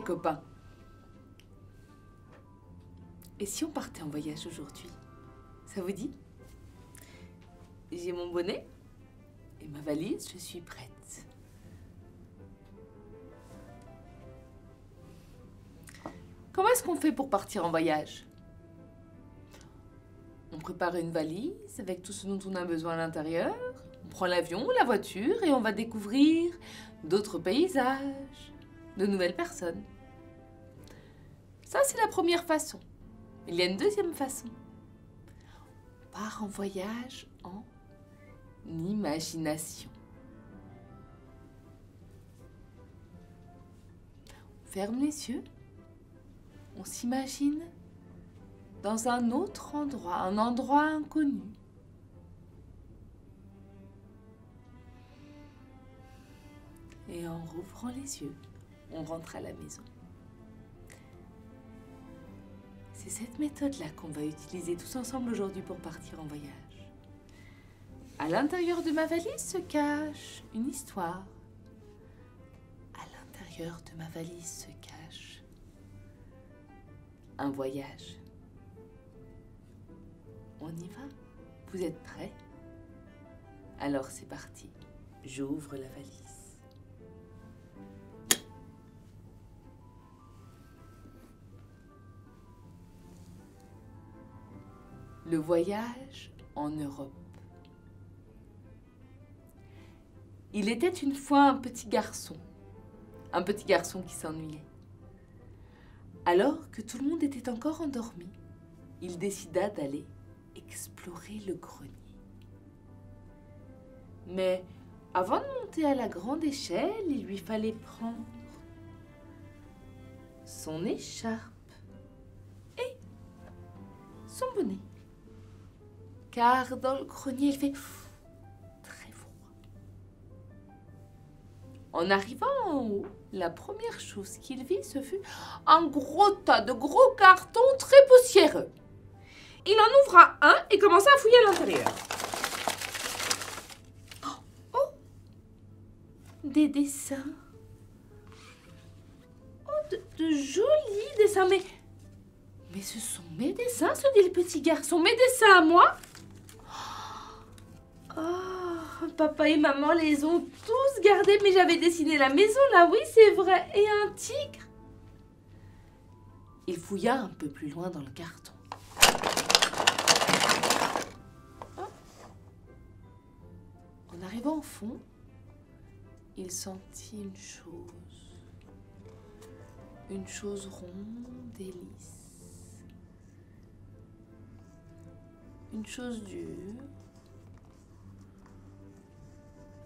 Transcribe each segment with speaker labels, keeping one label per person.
Speaker 1: copains. Et si on partait en voyage aujourd'hui? Ça vous dit? J'ai mon bonnet et ma valise, je suis prête. Comment est-ce qu'on fait pour partir en voyage? On prépare une valise avec tout ce dont on a besoin à l'intérieur. On prend l'avion, la voiture et on va découvrir d'autres paysages, de nouvelles personnes. Ça, c'est la première façon. Il y a une deuxième façon. On part en voyage en imagination. On ferme les yeux. On s'imagine dans un autre endroit, un endroit inconnu. Et en rouvrant les yeux, on rentre à la maison. C'est cette méthode-là qu'on va utiliser tous ensemble aujourd'hui pour partir en voyage. À l'intérieur de ma valise se cache une histoire. À l'intérieur de ma valise se cache un voyage. On y va? Vous êtes prêts? Alors c'est parti. J'ouvre la valise. Le voyage en Europe. Il était une fois un petit garçon qui s'ennuyait. Alors que tout le monde était encore endormi, il décida d'aller explorer le grenier. Mais avant de monter à la grande échelle, il lui fallait prendre son écharpe et son bonnet. Car dans le grenier, il fait très froid. En arrivant en haut, la première chose qu'il vit, ce fut un gros tas de gros cartons très poussiéreux. Il en ouvra un et commença à fouiller à l'intérieur. Oh! Des dessins. Oh, de jolis dessins. Mais ce sont mes dessins, se dit le petit garçon. Mes dessins à moi? Oh, papa et maman les ont tous gardés, mais j'avais dessiné la maison là, oui c'est vrai, et un tigre. Il fouilla un peu plus loin dans le carton. En arrivant au fond, il sentit une chose ronde et lisse, une chose dure.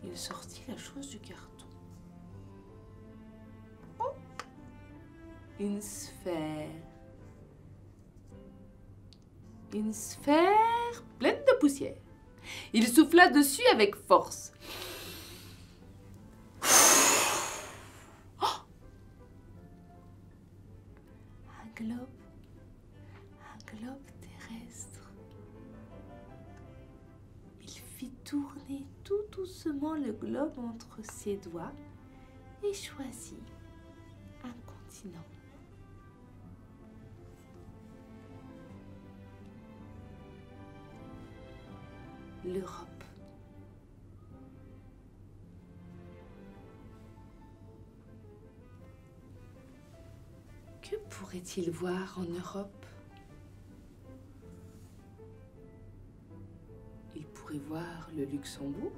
Speaker 1: Il sortit la chose du carton. Oh! Une sphère. Une sphère pleine de poussière. Il souffla dessus avec force. Oh! Un globe terrestre. Il fit tourner tout doucement le globe entre ses doigts et choisit un continent. L'Europe. Que pourrait-il voir en Europe? Il pourrait voir le Luxembourg.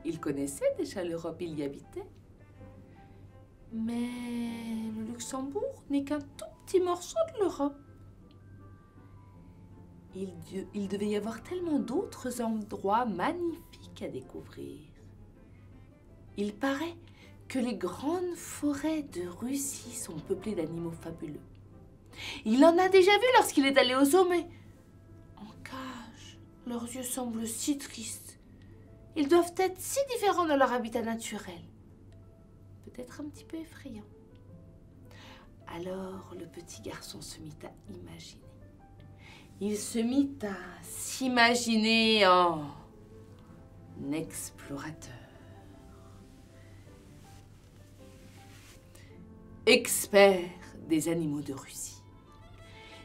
Speaker 1: Il connaissait déjà l'Europe, il y habitait. Mais le Luxembourg n'est qu'un tout petit morceau de l'Europe. Il devait y avoir tellement d'autres endroits magnifiques à découvrir. Il paraît que les grandes forêts de Russie sont peuplées d'animaux fabuleux. Il en a déjà vu lorsqu'il est allé au sommet. En cage, leurs yeux semblent si tristes. Ils doivent être si différents de leur habitat naturel. Peut-être un petit peu effrayant. Alors le petit garçon se mit à imaginer. Il se mit à s'imaginer en explorateur. expert des animaux de Russie.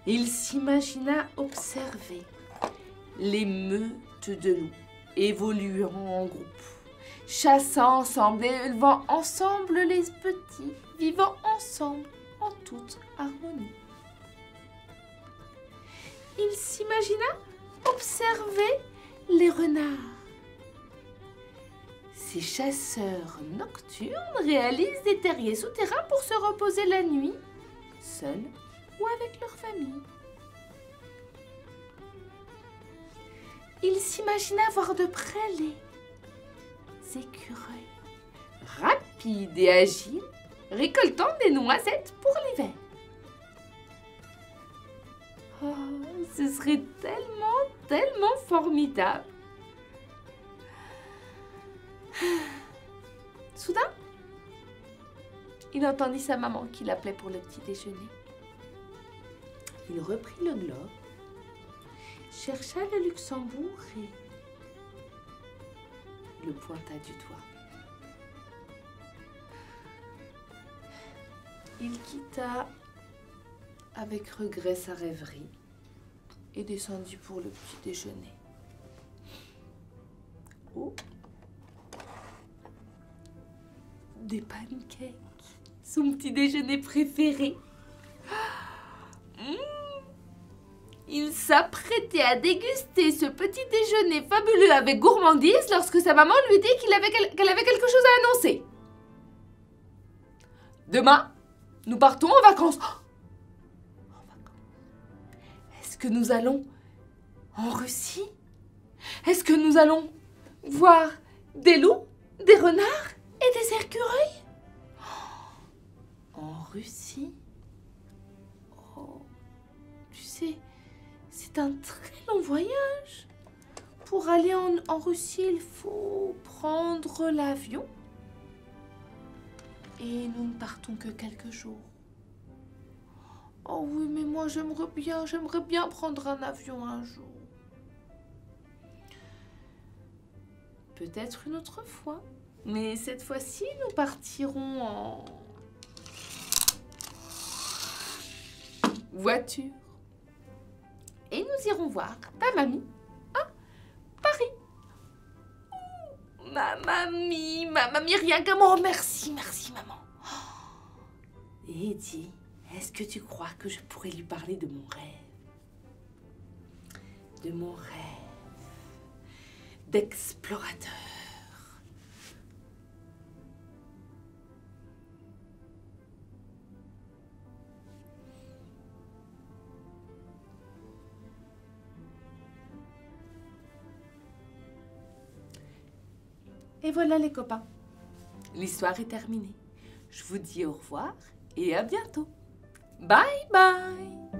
Speaker 1: Il s'imagina observer les meutes de loups évoluant en groupe, chassant ensemble, élevant ensemble les petits, vivant ensemble en toute harmonie. Il s'imagina observer les renards. Ces chasseurs nocturnes réalisent des terriers souterrains pour se reposer la nuit, seuls ou avec leur famille. Il s'imagina voir de près les écureuils, rapides et agiles, récoltant des noisettes pour l'hiver. Oh, ce serait tellement formidable. Soudain, il entendit sa maman qui l'appelait pour le petit déjeuner. Il reprit le globe, chercha le Luxembourg et le pointa du doigt. Il quitta avec regret sa rêverie et descendit pour le petit déjeuner. Oh, des pancakes, son petit déjeuner préféré. Il s'apprêtait à déguster ce petit déjeuner fabuleux avec gourmandise lorsque sa maman lui dit qu'elle avait quelque chose à annoncer. Demain, nous partons en vacances. En vacances. Est-ce que nous allons en Russie? Est-ce que nous allons voir des loups, des renards et des écureuils? En Russie? Oh, tu sais, c'est un très long voyage. Pour aller en Russie, il faut prendre l'avion. Et nous ne partons que quelques jours. Oh oui, mais moi j'aimerais bien prendre un avion un jour. Peut-être une autre fois. Mais cette fois-ci, nous partirons en voiture. Et nous irons voir ta mamie à Paris. Ma mamie, rien que moi. Merci maman. Et dis, est-ce que tu crois que je pourrais lui parler de mon rêve? De mon rêve d'explorateur. Et voilà les copains, l'histoire est terminée. Je vous dis au revoir et à bientôt. Bye bye!